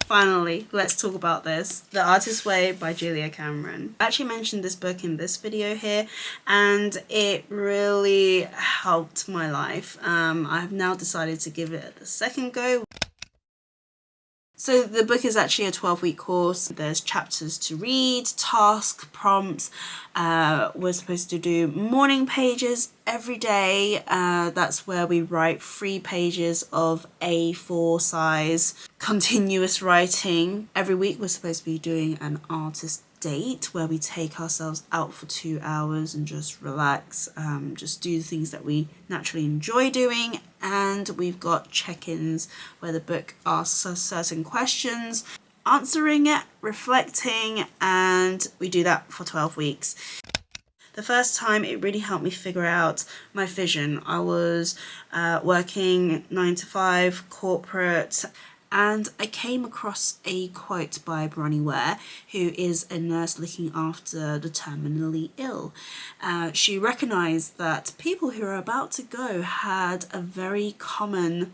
Finally, let's talk about this. The Artist's Way by Julia Cameron. I actually mentioned this book in this video here, and it really helped my life. I have now decided to give it a second go. So the book is actually a 12-week course. There's chapters to read, task, prompts. We're supposed to do morning pages every day. That's where we write 3 pages of A4 size continuous writing. Every week we're supposed to be doing an artist date where we take ourselves out for 2 hours and just relax, just do the things that we naturally enjoy doing. And we've got check-ins where the book asks us certain questions, answering it, reflecting, and we do that for 12 weeks. The first time it really helped me figure out my vision. I was working 9 to 5 corporate, and I came across a quote by Bronnie Ware, who is a nurse looking after the terminally ill. She recognised that people who are about to go had a very common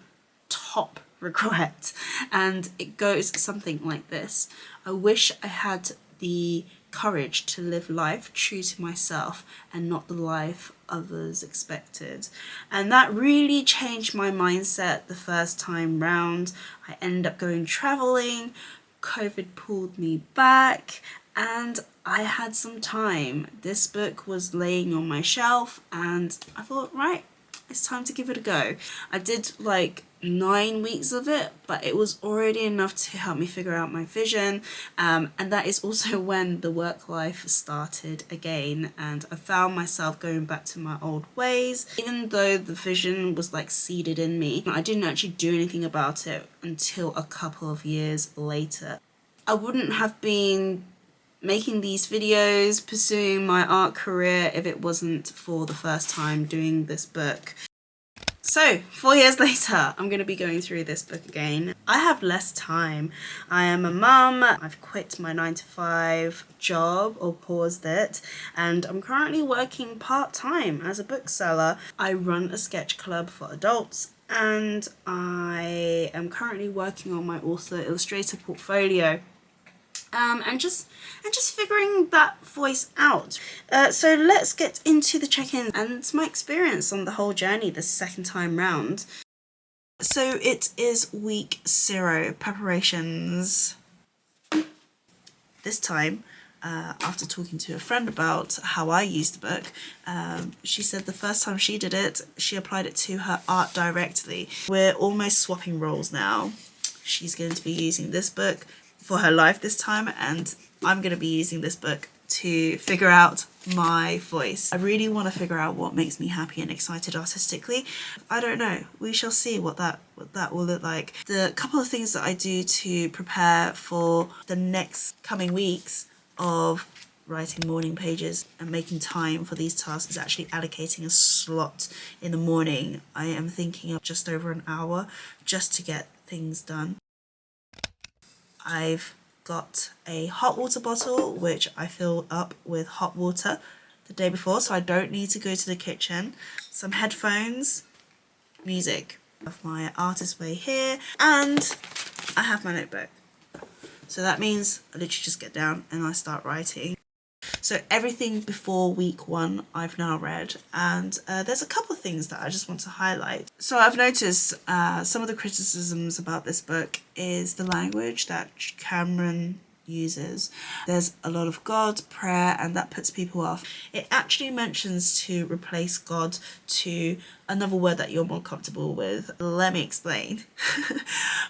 top regret, and it goes something like this: I wish I had the courage to live life true to myself and not the life others expected. And that really changed my mindset the first time round. I ended up going traveling, COVID pulled me back, and I had some time. This book was laying on my shelf and I thought, right, it's time to give it a go. I did like 9 weeks of it, but it was already enough to help me figure out my vision, and that is also when the work life started again, and I found myself going back to my old ways. Even though the vision was like seeded in me, I didn't actually do anything about it until a couple of years later. I wouldn't have been making these videos, pursuing my art career, if it wasn't for the first time doing this book. So 4 years later, I'm going to be going through this book again. I have less time. I am a mum. I've quit my 9 to 5 job, or paused it, and I'm currently working part-time as a bookseller. I run a sketch club for adults, and I am currently working on my author-illustrator portfolio. And just figuring that voice out. So let's get into the check-in and my experience on the whole journey this second time round. So it is week 0, preparations. This time, after talking to a friend about how I used the book, she said the first time she did it, she applied it to her art directly. We're almost swapping roles now. She's going to be using this book for her life this time, and I'm going to be using this book to figure out my voice. I really want to figure out what makes me happy and excited artistically. I don't know. We shall see what that will look like. The couple of things that I do to prepare for the next coming weeks of writing morning pages and making time for these tasks is actually allocating a slot in the morning. I am thinking of just over an hour just to get things done. I've got a hot water bottle which I fill up with hot water the day before, so I don't need to go to the kitchen. Some headphones, music. I have my Artist's Way here, and I have my notebook. So that means I literally just get down and I start writing. So everything before week 1 I've now read, and there's a couple of things that I just want to highlight. So I've noticed some of the criticisms about this book is the language that Cameron uses. There's a lot of God, prayer, and that puts people off. It actually mentions to replace God to another word that you're more comfortable with. Let me explain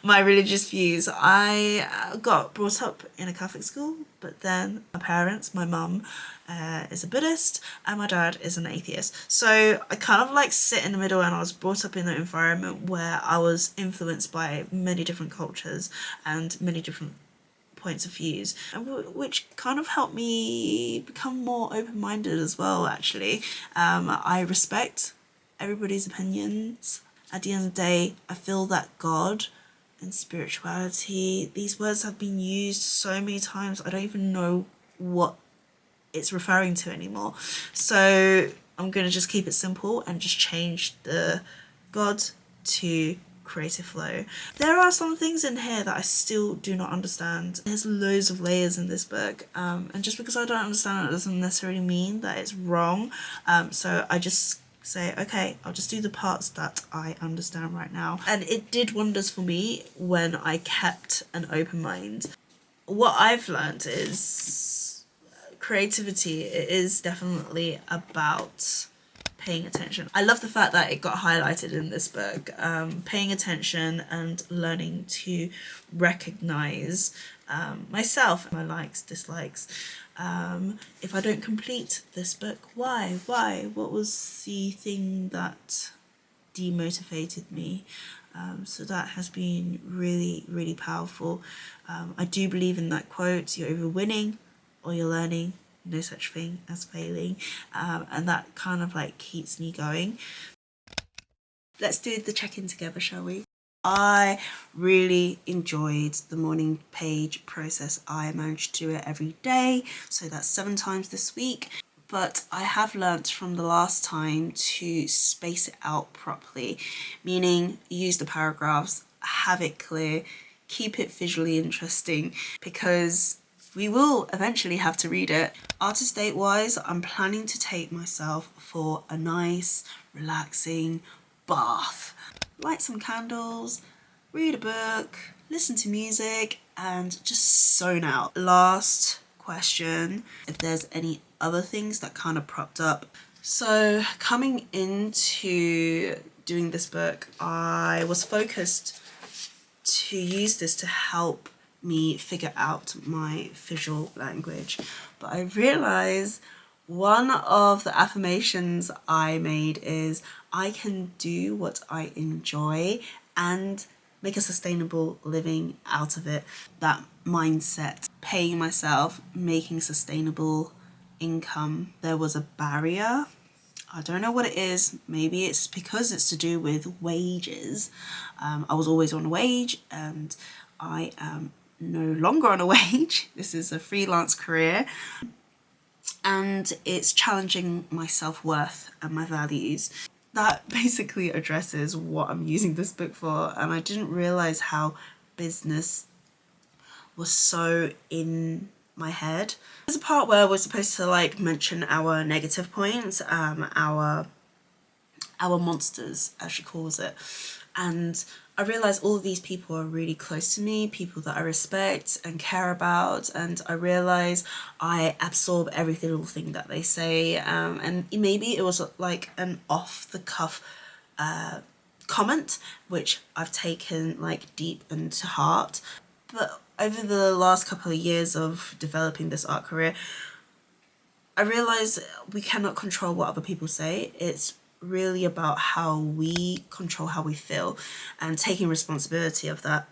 my religious views. I got brought up in a Catholic school, but then my parents, my mum is a Buddhist and my dad is an atheist. So I kind of like sit in the middle, and I was brought up in an environment where I was influenced by many different cultures and many different points of views, which kind of helped me become more open-minded as well, actually. I respect everybody's opinions. At the end of the day, I feel that God and spirituality, these words have been used so many times, I don't even know what it's referring to anymore. So I'm going to just keep it simple and just change the God to creative flow. There are some things in here that I still do not understand. There's loads of layers in this book, and just because I don't understand it doesn't necessarily mean that it's wrong. So I just say, okay, I'll just do the parts that I understand right now. And it did wonders for me when I kept an open mind. What I've learned is creativity is definitely about paying attention. I love the fact that it got highlighted in this book. Paying attention and learning to recognize myself, my likes, dislikes. If I don't complete this book, why? What was the thing that demotivated me? So that has been really, really powerful. I do believe in that quote, you're either winning or you're learning, no such thing as failing, and that kind of like keeps me going. Let's do the check-in together, shall we? I really enjoyed the morning page process. I managed to do it every day, so that's 7 times this week. But I have learnt from the last time to space it out properly, meaning use the paragraphs, have it clear, keep it visually interesting, because we will eventually have to read it. Artist date wise, I'm planning to take myself for a nice, relaxing bath. Light some candles, read a book, listen to music, and just zone out. Last question, if there's any other things that kind of propped up. So coming into doing this book, I was focused to use this to help me figure out my visual language. But I realized one of the affirmations I made is I can do what I enjoy and make a sustainable living out of it. That mindset, paying myself, making sustainable income. There was a barrier. I don't know what it is. Maybe it's because it's to do with wages. I was always on a wage and I am no longer on a wage. This is a freelance career and it's challenging my self-worth and my values. That basically addresses what I'm using this book for, and I didn't realize how business was so in my head. There's a part where we're supposed to like mention our negative points, our monsters, as she calls it, and I realized all of these people are really close to me, people that I respect and care about, and I realize I absorb every little thing that they say, and maybe it was like an off-the-cuff comment, which I've taken like deep into heart. But over the last couple of years of developing this art career, I realize we cannot control what other people say. It's really about how we control how we feel and taking responsibility of that.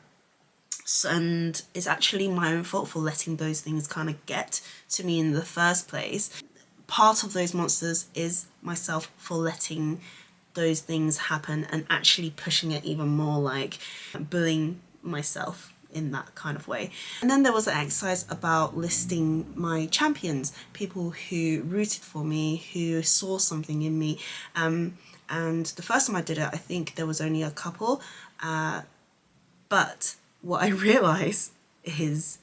And it's actually my own fault for letting those things kind of get to me in the first place. Part of those monsters is myself for letting those things happen and actually pushing it even more, like bullying myself in that kind of way. And then there was an exercise about listing my champions, people who rooted for me, who saw something in me. And the first time I did it, I think there was only a couple. But what I realized is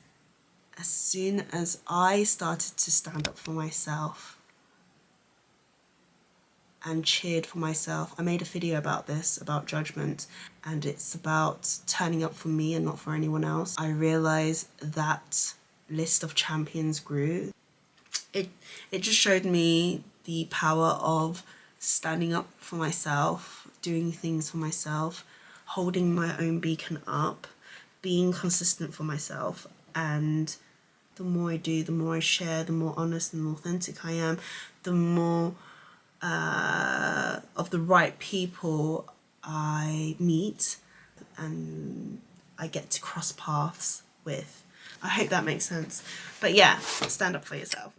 as soon as I started to stand up for myself and cheered for myself. I made a video about this, about judgment, and it's about turning up for me and not for anyone else. I realized that list of champions grew. It just showed me the power of standing up for myself, doing things for myself, holding my own beacon up, being consistent for myself. And the more I do, the more I share, the more honest and authentic I am, the more of the right people I meet and I get to cross paths with. I hope that makes sense. But yeah, stand up for yourself.